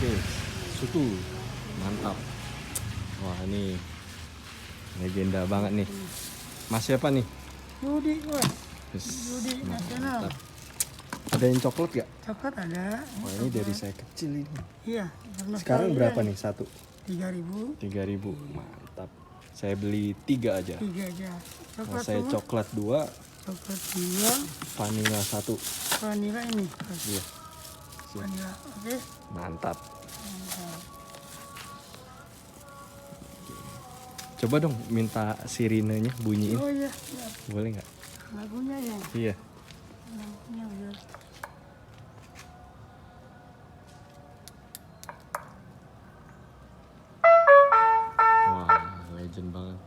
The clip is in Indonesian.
Oke, susu. Mantap. Wah, ini legenda banget nih. Mas siapa nih? Yudi, wah. Yes, Yudi nasional. mantap. Ada yang coklat gak? Coklat ada. Wah, ini dari saya kecil ini. Iya. Sekarang berapa nih satu? 3.000. 3.000. Mantap. Saya beli 3 aja. 3 aja. Nah, Coklat saya semua. coklat 2, Coklat 2. vanilla 1. Vanilla ini. Iya. Siap. Vanilla. Oke. Mantap. Mantap. Coba dong minta sirinenya bunyiin. Oh iya. Ya. Boleh nggak? Lagunya ya. Iya. Lagunya udah. Wah, legend banget.